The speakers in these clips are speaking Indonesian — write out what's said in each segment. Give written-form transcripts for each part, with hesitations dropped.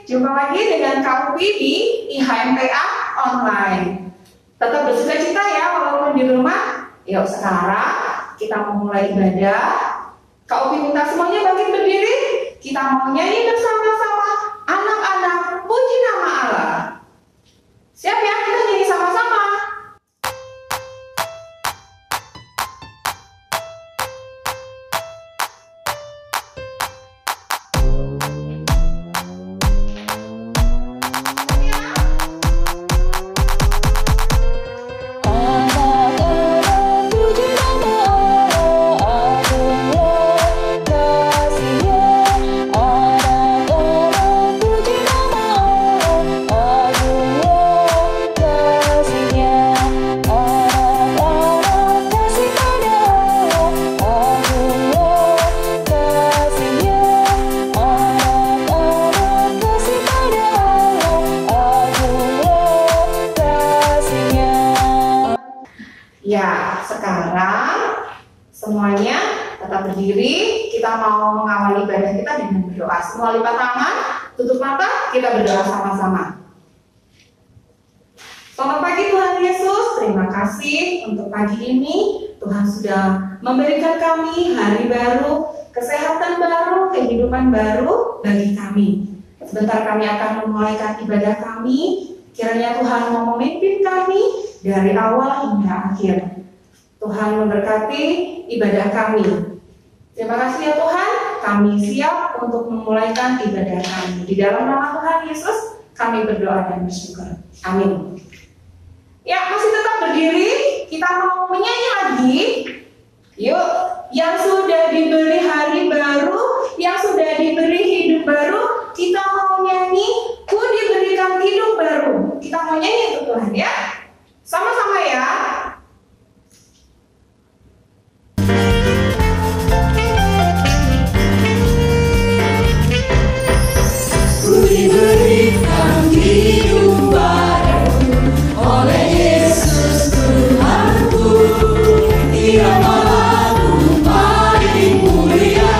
Jumpa lagi dengan Kak Upi di IHMTA Online. Tetap bersuka cita ya walaupun di rumah. Yuk sekarang kita mau mulai ibadah. Kak Upi minta semuanya bangkit berdiri. Kita mau nyanyi bersama-sama anak-anak puji nama Allah. Siap ya, kita nyanyi sama-sama. Ya, sekarang semuanya tetap berdiri. Kita mau mengawali ibadah kita dengan berdoa. Semua lipat tangan, tutup mata, kita berdoa sama-sama. Selamat pagi Tuhan Yesus, terima kasih untuk pagi ini. Tuhan sudah memberikan kami hari baru, kesehatan baru, kehidupan baru bagi kami. Sebentar kami akan memulaikan ibadah kami. Kiranya Tuhan mau memimpin kami dari awal hingga akhir. Tuhan memberkati ibadah kami. Terima kasih ya Tuhan, kami siap untuk memulaikan ibadah kami. Di dalam nama Tuhan Yesus, kami berdoa dan bersyukur. Amin. Ya, masih tetap berdiri, kita mau menyanyi lagi. Yuk, yang sudah diberi hari baru, yang sudah diberi hidup baru, kita mau nyanyi, ku diberikan hidup baru. Kita mau nyanyi untuk Tuhan ya. Sama-sama ya. Ku diberikan hidup baru oleh Yesus Tuhanku. Dia Allahku paling mulia,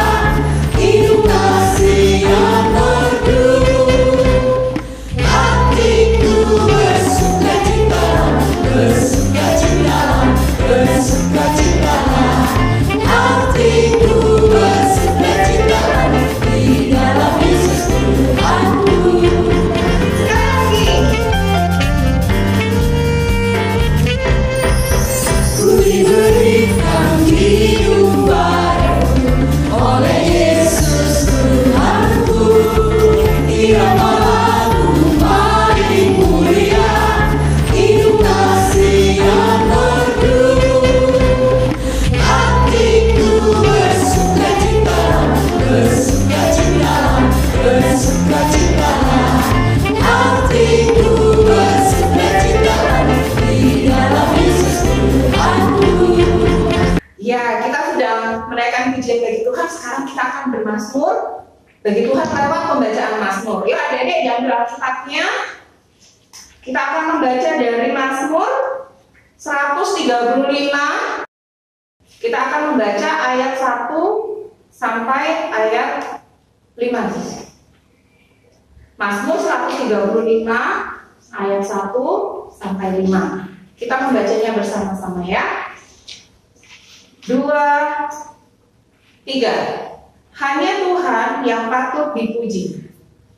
hidup kasih yang merdu. Hatiku bersuka cita, bersuka cita, bersuka cita. Hatiku bersuka cita di dalam Yesus Tuhanku. Ku diberikan hidup baru oleh Yesus Tuhanku. Dia Allahku paling mulia, hidup kasih yang merdu. Hatiku bersuka cita, bersuka cita, bersuka cita. Hatiku bersuka cita di dalam Yesus Tuhanku. Ya, kita sudah menaikkan pujian bagi Tuhan. Sekarang kita akan bermazmur bagi Tuhan lewat pembacaan mazmur. Yuk adik-adik diambil Alkitabnya. Kita akan membaca dari Mazmur 135. Kita akan membaca ayat 1 sampai ayat 5. Mazmur 135 ayat 1 sampai 5. Kita membacanya bersama-sama ya. 2, 3. Hanya Tuhan yang patut dipuji.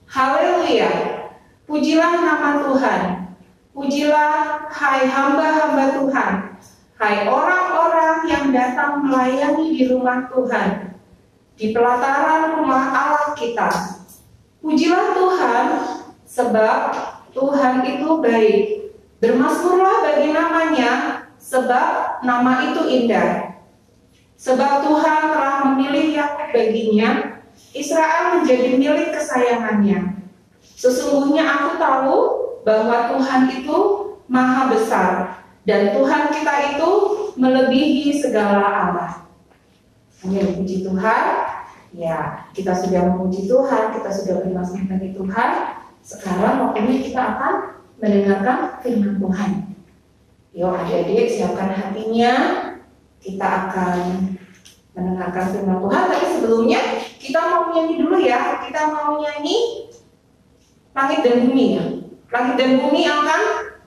Haleluya. Pujilah nama Tuhan. Pujilah hai hamba-hamba Tuhan. Hai orang-orang yang datang melayani di rumah Tuhan, di pelataran rumah Allah kita. Pujilah Tuhan, sebab Tuhan itu baik. Bermazmurlah bagi namanya, sebab nama itu indah. Sebab Tuhan telah memilih Yakub baginya, Israel menjadi milik kesayangannya. Sesungguhnya aku tahu bahwa Tuhan itu maha besar, dan Tuhan kita itu melebihi segala Allah. Amin, puji Tuhan. Ya, kita sudah memuji Tuhan, kita sudah bermazmur bagi Tuhan. Sekarang waktunya kita akan mendengarkan firman Tuhan. Yuk adik-adik siapkan hatinya. Kita akan mendengarkan firman Tuhan. Tapi sebelumnya kita mau nyanyi dulu ya. Kita mau nyanyi langit dan bumi ya. Langit dan bumi akan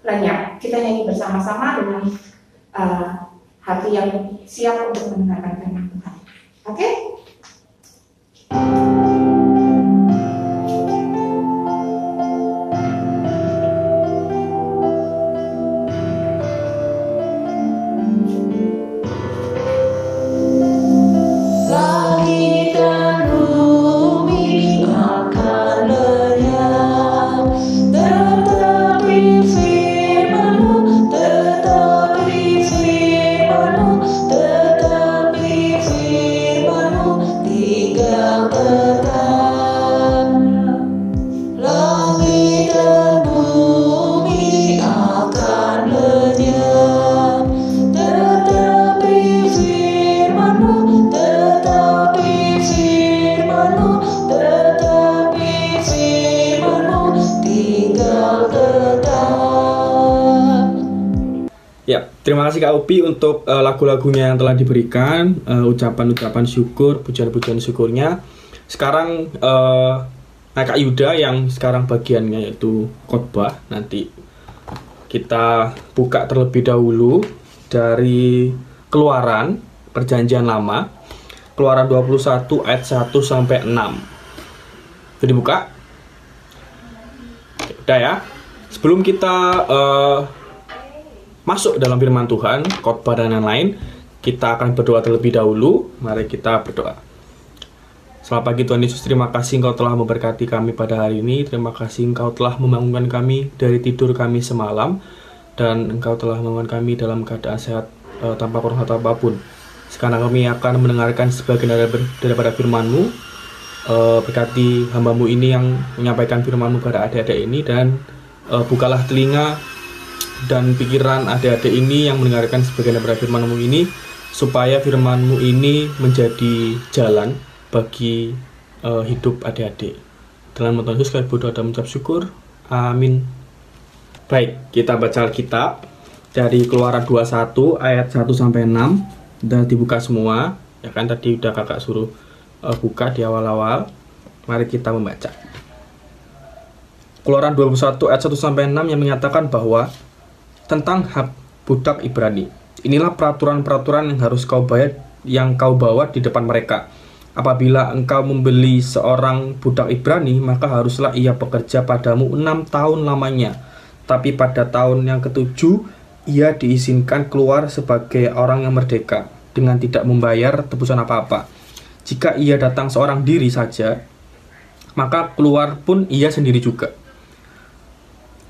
lenyap. Kita nyanyi bersama-sama dengan hati yang siap untuk mendengarkan firman Tuhan. Oke? Langit dan bumi akan lenyap, tetapi firman-Mu, tinggal tetap. Langit dan bumi akan lenyap, tetapi firman-Mu, tinggal tetap. Ya, terima kasih Kak Upi untuk lagu-lagunya yang telah diberikan, ucapan-ucapan syukur, pujian-pujian syukurnya. Sekarang Kak Yuda yang sekarang bagiannya yaitu khotbah. Nanti kita buka terlebih dahulu dari Keluaran Perjanjian Lama, Keluaran 21 ayat 1 sampai 6. Jadi buka. Udah ya. Sebelum kita masuk dalam firman Tuhan, khotbah dan lain-lain, kita akan berdoa terlebih dahulu. Mari kita berdoa. Selamat pagi Tuhan Yesus, terima kasih Engkau telah memberkati kami pada hari ini. Terima kasih Engkau telah membangunkan kami dari tidur kami semalam, dan Engkau telah membangunkan kami dalam keadaan sehat tanpa kurang satu apapun. Sekarang kami akan mendengarkan sebagian daripada firman-Mu. Berkati hamba-Mu ini yang menyampaikan firman-Mu pada adik-adik ini, dan bukalah telinga dan pikiran adik-adik ini yang mendengarkan sebagian daripada firman-Mu ini, supaya firman-Mu ini menjadi jalan bagi hidup adik-adik. Dalam nama Tuhan Yesus kami berdoa dan mengucap syukur. Amin. Baik, kita baca Alkitab dari Keluaran 21 ayat 1 sampai 6. Sudah dibuka semua, ya kan, tadi udah kakak suruh buka di awal-awal. Mari kita membaca. Keluaran 21 ayat 1 sampai 6 yang menyatakan bahwa tentang hak budak Ibrani. Inilah peraturan-peraturan yang harus kau bayar, yang kau bawa di depan mereka. Apabila engkau membeli seorang budak Ibrani, maka haruslah ia bekerja padamu 6 tahun lamanya. Tapi pada tahun yang ke-7, ia diizinkan keluar sebagai orang yang merdeka, dengan tidak membayar tebusan apa-apa. Jika ia datang seorang diri saja, maka keluar pun ia sendiri juga.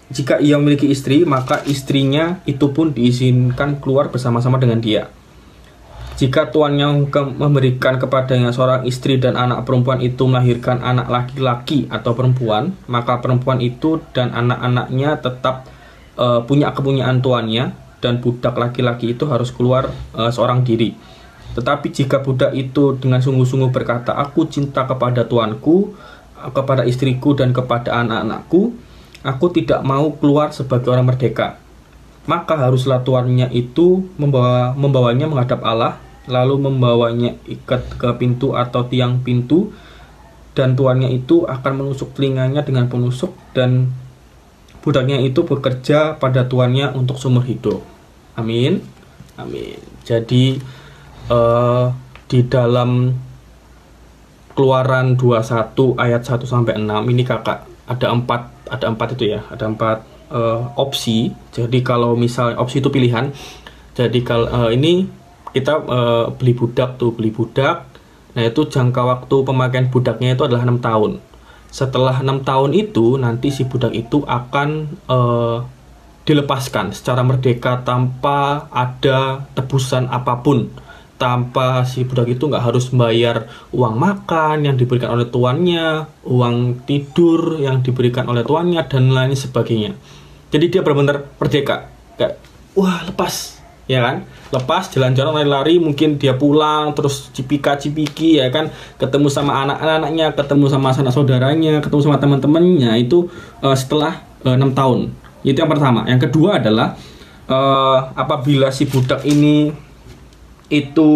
Jika ia memiliki istri, maka istrinya itu pun diizinkan keluar bersama-sama dengan dia. Jika tuannya memberikan kepadanya seorang istri dan anak perempuan itu melahirkan anak laki-laki atau perempuan, maka perempuan itu dan anak-anaknya tetap punya kepunyaan tuannya, dan budak laki-laki itu harus keluar seorang diri. Tetapi jika budak itu dengan sungguh-sungguh berkata, "Aku cinta kepada tuanku, kepada istriku dan kepada anak-anakku, aku tidak mau keluar sebagai orang merdeka," maka haruslah tuannya itu membawanya menghadap Allah, lalu membawanya ikat ke pintu atau tiang pintu, dan tuannya itu akan menusuk telinganya dengan penusuk, dan budaknya itu bekerja pada tuannya untuk seumur hidup. Amin. Amin. Jadi di dalam Keluaran 21 ayat 1 sampai 6 ini kakak ada empat itu ya, ada 4 opsi. Jadi kalau misalnya opsi itu pilihan. Jadi kalau ini kita beli budak. Nah, itu jangka waktu pemakaian budaknya itu adalah 6 tahun. Setelah 6 tahun itu, nanti si budak itu akan dilepaskan secara merdeka tanpa ada tebusan apapun. Tanpa si budak itu nggak harus membayar uang makan yang diberikan oleh tuannya, uang tidur yang diberikan oleh tuannya, dan lain sebagainya. Jadi dia benar-benar merdeka. Kayak, wah, lepas. Ya kan, lepas jalan-jalan lari-lari, mungkin dia pulang terus cipika-cipiki, ya kan, ketemu sama anak-anaknya, ketemu sama sanak saudaranya, ketemu sama teman-temannya itu setelah 6 tahun. Itu yang pertama. Yang kedua adalah apabila si budak ini itu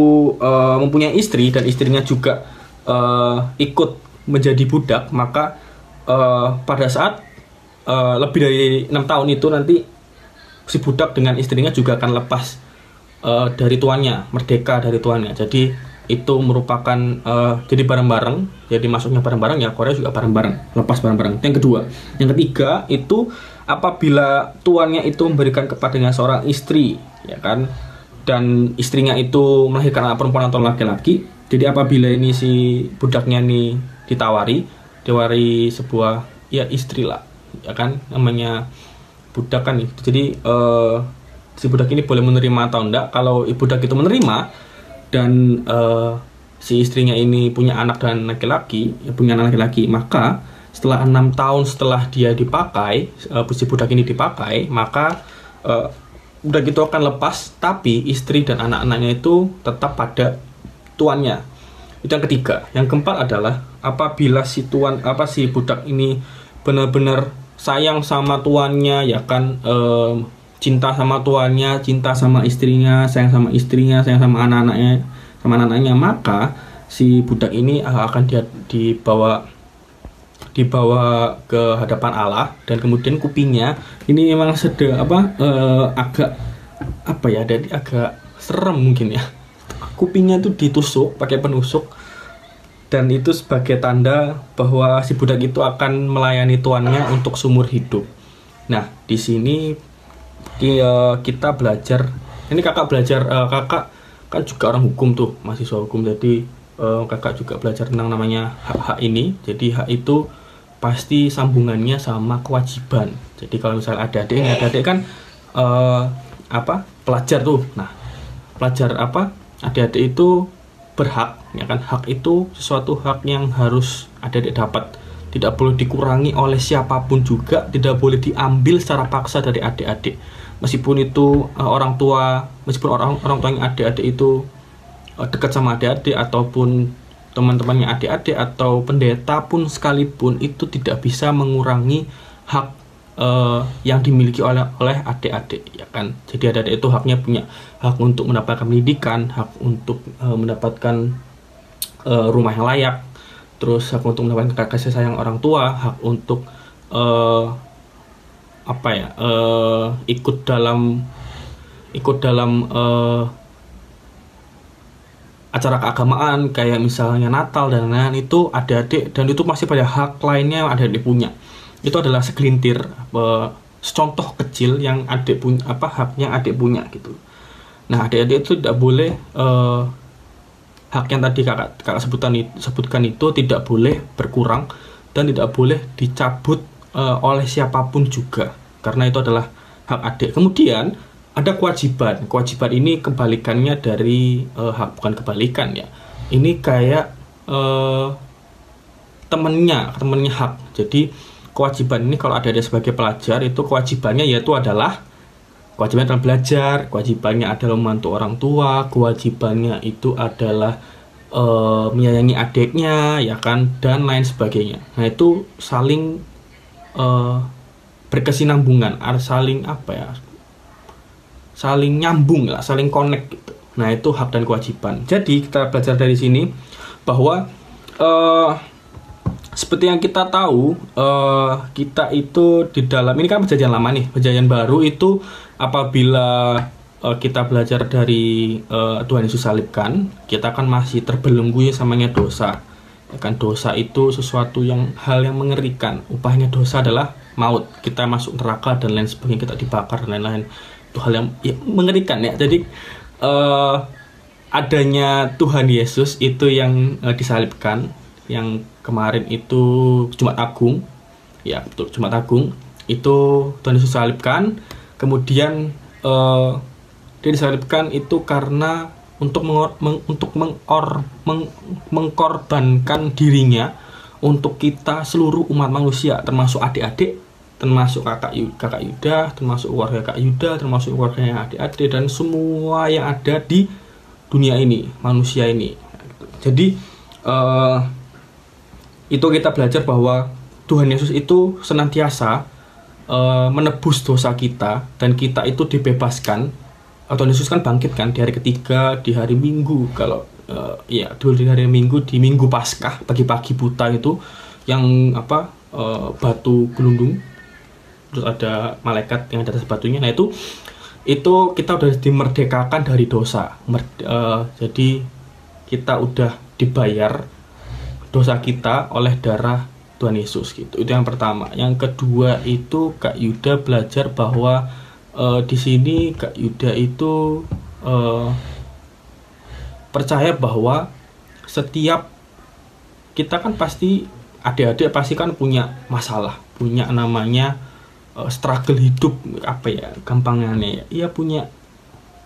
mempunyai istri dan istrinya juga ikut menjadi budak, maka pada saat lebih dari 6 tahun itu nanti si budak dengan istrinya juga akan lepas dari tuannya, merdeka dari tuannya. Jadi itu merupakan jadi bareng-bareng, jadi masuknya bareng-bareng ya, Korea juga bareng-bareng, lepas bareng-bareng. Yang kedua, yang ketiga itu apabila tuannya itu memberikan kepadanya seorang istri, ya kan, dan istrinya itu melahirkan anak perempuan atau laki-laki. Jadi apabila ini si budaknya ini ditawari sebuah ya istri lah, ya kan, namanya budak kan itu. Jadi si budak ini boleh menerima atau enggak. Kalau budak itu menerima dan si istrinya ini punya anak dan laki-laki, ya punya anak laki-laki, maka setelah 6 tahun setelah dia dipakai, si budak ini dipakai, maka budak itu akan lepas, tapi istri dan anak-anaknya itu tetap pada tuannya. Itu yang ketiga. Yang keempat adalah apabila si budak ini benar-benar sayang sama tuannya, ya kan, cinta sama tuannya, cinta sama istrinya, sayang sama istrinya, sayang sama anak-anaknya, maka si budak ini akan dibawa ke hadapan Allah, dan kemudian kupingnya ini memang agak serem mungkin ya. Kupingnya itu ditusuk pakai penusuk, dan itu sebagai tanda bahwa si budak itu akan melayani tuannya untuk seumur hidup. Nah, di sini kita belajar. Ini kakak kan juga orang hukum tuh, mahasiswa hukum. Jadi kakak juga belajar tentang namanya hak-hak ini. Jadi hak itu pasti sambungannya sama kewajiban. Jadi kalau misalnya adik-adik kan pelajar tuh. Nah, pelajar adik-adik itu berhak, ya kan. Hak itu sesuatu hak yang harus adik-adik dapat, tidak boleh dikurangi oleh siapapun juga, tidak boleh diambil secara paksa dari adik-adik. Meskipun itu orang tuanya adik-adik itu dekat sama adik-adik, ataupun teman-temannya adik-adik, atau pendeta pun sekalipun, itu tidak bisa mengurangi hak yang dimiliki oleh adik-adik, ya kan. Jadi adik-adik itu haknya punya hak untuk mendapatkan pendidikan, hak untuk mendapatkan rumah yang layak, terus hak untuk mendapatkan kasih sayang orang tua, hak untuk ikut dalam acara keagamaan kayak misalnya Natal dan lain-lain. Itu adik-adik, dan itu masih pada hak lainnya yang adik-adik punya. Itu adalah segelintir contoh kecil yang adik punya, hak yang adik punya gitu. Nah, adik-adik itu tidak boleh hak yang tadi kakak sebutkan itu tidak boleh berkurang dan tidak boleh dicabut oleh siapapun juga, karena itu adalah hak adik. Kemudian ada kewajiban. Kewajiban ini kebalikannya dari hak, bukan kebalikan ya. Ini kayak temennya hak. Jadi kewajiban ini kalau ada sebagai pelajar, itu kewajibannya yaitu adalah kewajibannya adalah belajar, kewajibannya adalah membantu orang tua, kewajibannya itu adalah menyayangi adiknya, ya kan, dan lain sebagainya. Nah, itu saling berkesinambungan, saling nyambung lah, saling connect gitu. Nah, itu hak dan kewajiban. Jadi kita belajar dari sini bahwa seperti yang kita tahu, kita itu di dalam ini kan perjanjian lama nih, perjanjian baru itu apabila kita belajar dari Tuhan Yesus salibkan, kita kan masih terbelenggu samanya dosa. Ya kan, dosa itu sesuatu hal yang mengerikan. Upahnya dosa adalah maut. Kita masuk neraka dan lain sebagainya, kita dibakar dan lain-lain. Itu hal yang mengerikan ya. Jadi adanya Tuhan Yesus itu yang disalibkan, yang kemarin itu Jumat Agung, ya betul, Jumat Agung itu Tuhan Yesus salibkan. Kemudian dia disalibkan itu karena untuk mengkorbankan dirinya untuk kita seluruh umat manusia, termasuk adik-adik, termasuk kakak Yuda, termasuk keluarga Kak Yuda, termasuk keluarganya adik-adik, dan semua yang ada di dunia ini, manusia ini. Jadi itu kita belajar bahwa Tuhan Yesus itu senantiasa menebus dosa kita, dan kita itu dibebaskan. Tuhan Yesus kan bangkit kan di hari ketiga, di hari Minggu, di hari Minggu, di Minggu Paskah, pagi-pagi buta itu yang batu gelundung terus ada malaikat yang di atas batunya. Nah itu kita udah dimerdekakan dari dosa. Jadi kita udah dibayar dosa kita oleh darah Tuhan Yesus gitu. Itu yang pertama. Yang kedua itu Kak Yuda belajar bahwa di sini Kak Yuda itu percaya bahwa setiap kita kan pasti, adik-adik pasti kan punya masalah, punya namanya struggle hidup, apa ya gampangnya ya, punya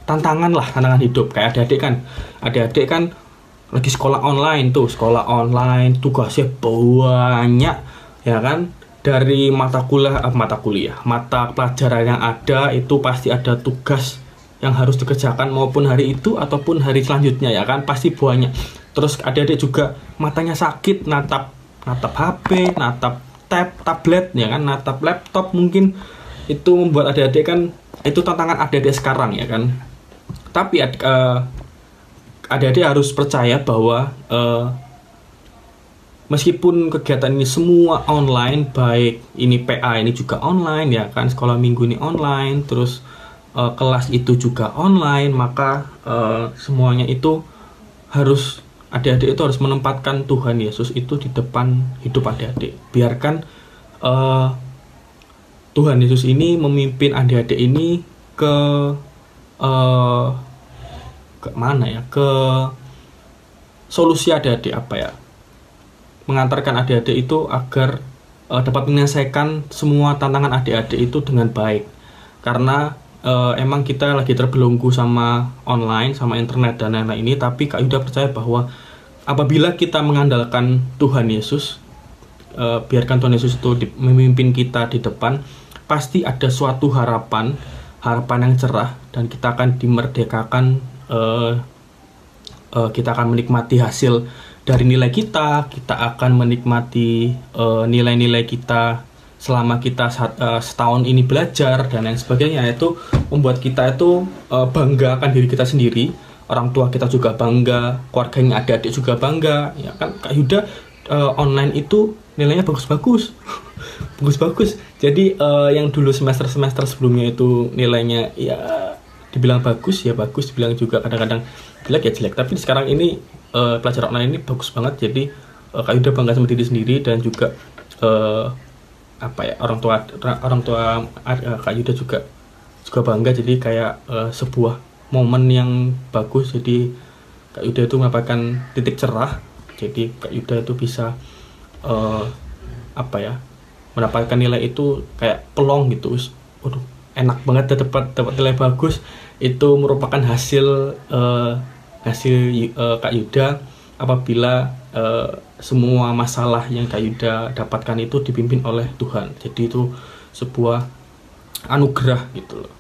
tantangan hidup. Kayak adik-adik kan lagi sekolah online, tugasnya banyak ya kan, dari mata pelajaran yang ada itu pasti ada tugas yang harus dikerjakan maupun hari itu ataupun hari selanjutnya ya kan, pasti banyak. Terus adik-adik juga matanya sakit, natap HP, natap tablet ya kan, natap laptop, mungkin itu membuat adik-adik kan, itu tantangan adik-adik sekarang ya kan. Tapi adik-adik harus percaya bahwa meskipun kegiatan ini semua online, baik ini PA ini juga online ya kan, sekolah minggu ini online, terus kelas itu juga online, maka semuanya itu harus, adik-adik itu harus menempatkan Tuhan Yesus itu di depan hidup adik-adik. Biarkan Tuhan Yesus ini memimpin adik-adik ini ke mana ya, ke solusi adik-adik, apa ya, mengantarkan adik-adik itu agar dapat menyelesaikan semua tantangan adik-adik itu dengan baik. Karena emang kita lagi terbelenggu sama online, sama internet dan lain-lain ini, tapi Kak Yuda percaya bahwa apabila kita mengandalkan Tuhan Yesus, biarkan Tuhan Yesus itu memimpin kita di depan, pasti ada suatu harapan yang cerah, dan kita akan dimerdekakan, kita akan menikmati hasil dari nilai kita akan menikmati nilai-nilai kita selama kita setahun ini belajar dan lain sebagainya. Itu membuat kita itu bangga akan diri kita sendiri, orang tua kita juga bangga, keluarganya adik-adik juga bangga ya kan. Kak Yuda online itu nilainya bagus-bagus. Jadi yang dulu semester sebelumnya itu nilainya ya dibilang bagus, dibilang juga kadang-kadang jelek ya jelek, tapi sekarang ini pelajaran online ini bagus banget. Jadi Kak Yuda bangga sama diri sendiri, dan juga orang tua Kak Yuda juga bangga. Jadi kayak sebuah momen yang bagus. Jadi Kak Yuda itu mendapatkan titik cerah. Jadi Kak Yuda itu bisa mendapatkan nilai itu kayak pelong gitu. Waduh, enak banget dapat nilai bagus. Itu merupakan hasil Kak Yuda apabila semua masalah yang Kak Yuda dapatkan itu dipimpin oleh Tuhan. Jadi itu sebuah anugerah gitu loh.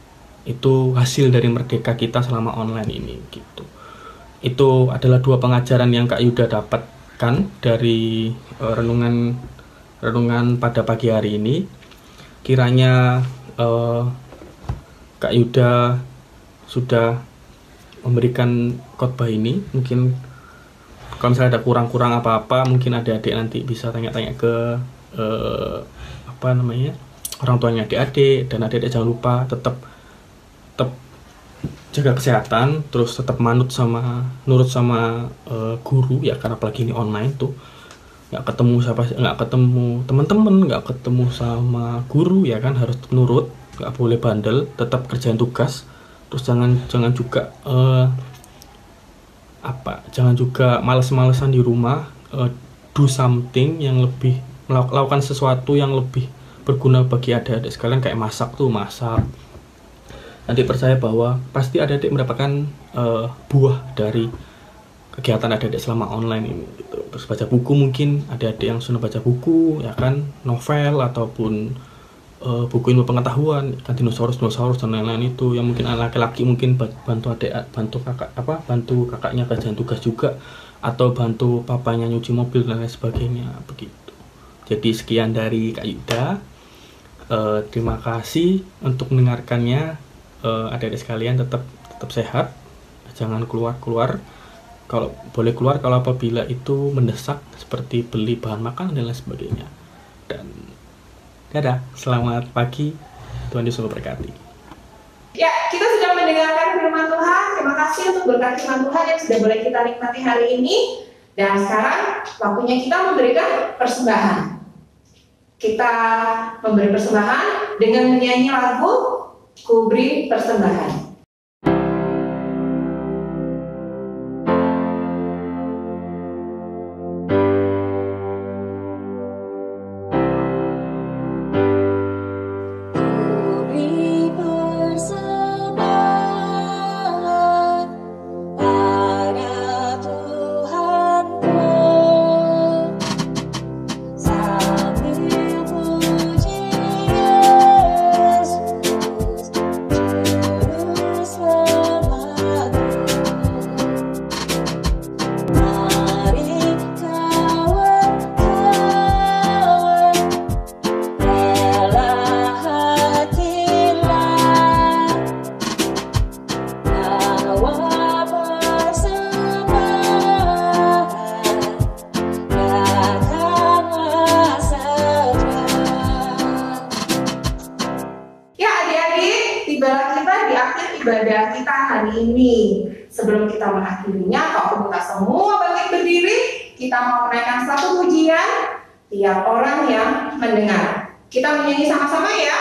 Itu hasil dari merdeka kita selama online ini gitu. Itu adalah dua pengajaran yang Kak Yuda dapatkan dari renungan pada pagi hari ini. Kiranya Kak Yuda sudah memberikan khotbah ini. Mungkin kalau misalnya ada kurang-kurang apa-apa, mungkin adik-adik nanti bisa tanya-tanya ke orang tuanya adik-adik. Dan adik-adik jangan lupa tetap jaga kesehatan, terus tetap nurut sama guru ya, karena apalagi ini online tuh nggak ketemu teman-teman, nggak ketemu sama guru ya kan, harus nurut, nggak boleh bandel, tetap kerjain tugas. Terus jangan juga males-malesan di rumah. Do something yang lebih, melakukan sesuatu yang lebih berguna bagi adik-adik sekalian, kayak masak. Nanti percaya bahwa pasti adik-adik mendapatkan buah dari kegiatan adik-adik selama online ini gitu. Terus baca buku, mungkin adik-adik yang sudah baca buku ya kan, novel ataupun buku ilmu pengetahuan kan, dinosaurus dan lain-lain itu, yang mungkin laki-laki mungkin bantu kakaknya kerjaan tugas juga, atau bantu papanya nyuci mobil dan lain sebagainya begitu. Jadi sekian dari Kak Yuda. Terima kasih untuk mendengarkannya. Adik-adik sekalian tetap sehat, jangan keluar. Kalau boleh keluar kalau apabila itu mendesak, seperti beli bahan makan dan lain sebagainya. Dan Dadah, selamat pagi, Tuhan Yesus memberkati. Ya, kita sudah mendengarkan firman Tuhan. Terima kasih untuk berkat firman Tuhan yang sudah boleh kita nikmati hari ini. Dan sekarang waktunya kita memberikan persembahan. Kita memberi persembahan dengan menyanyi lagu Ku Beri Persembahan. Ibadah kita hari ini. Sebelum kita mengakhirinya, kalau kita semua bangkit berdiri, kita mau menaikkan satu pujian tiap orang yang mendengar. Kita menyanyi sama-sama ya.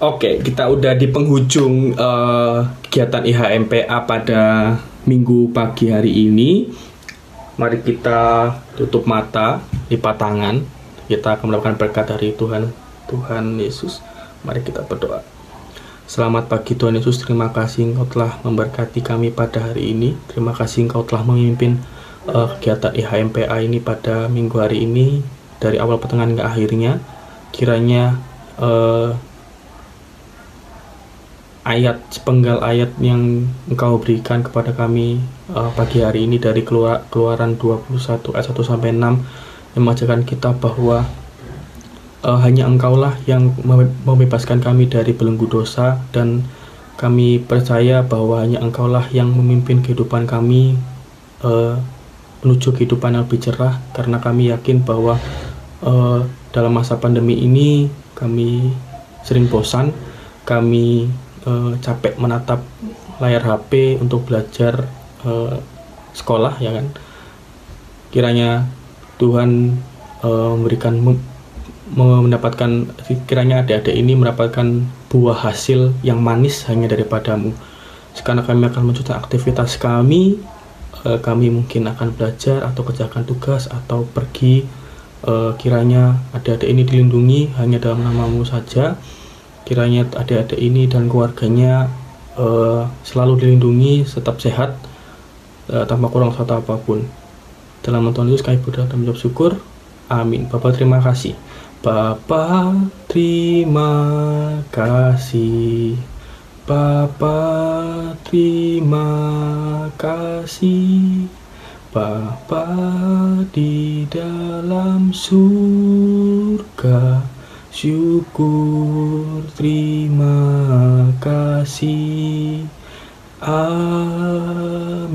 Oke, kita udah di penghujung kegiatan IHMPA pada minggu pagi hari ini. Mari kita tutup mata, lipat tangan. Kita akan mendapatkan berkat dari Tuhan Yesus. Mari kita berdoa. Selamat pagi Tuhan Yesus, terima kasih Engkau telah memberkati kami pada hari ini. Terima kasih Engkau telah memimpin kegiatan IHMPA ini pada minggu hari ini, dari awal pertengahan hingga akhirnya. Kiranya sepenggal ayat yang Engkau berikan kepada kami pagi hari ini dari Keluaran 21 ayat 1 sampai 6 yang mengajarkan kita bahwa hanya Engkaulah yang membebaskan kami dari belenggu dosa, dan kami percaya bahwa hanya Engkaulah yang memimpin kehidupan kami menuju kehidupan yang lebih cerah, karena kami yakin bahwa dalam masa pandemi ini kami sering bosan, kami capek menatap layar HP untuk belajar sekolah, ya kan. Kiranya Tuhan mendapatkan, kiranya adik-adik ini mendapatkan buah hasil yang manis hanya daripadamu. Sekarang kami akan melanjutkan aktivitas kami. Kami mungkin akan belajar atau kerjakan tugas atau pergi. Kiranya adik-adik ini dilindungi hanya dalam namamu saja. Kiranya adik-adik ini dan keluarganya selalu dilindungi, tetap sehat, tanpa kurang suatu apapun. Dalam nama Tuhan Yesus kami berdoa dan mengucap syukur. Amin. Bapak terima kasih. Bapa terima kasih. Bapa terima kasih. Bapa di dalam surga, syukur terima kasih. Amin.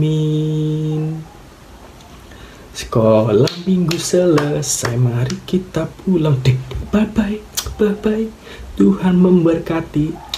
Sekolah minggu selesai, mari kita pulang deh. Bye bye, bye bye. Tuhan memberkati.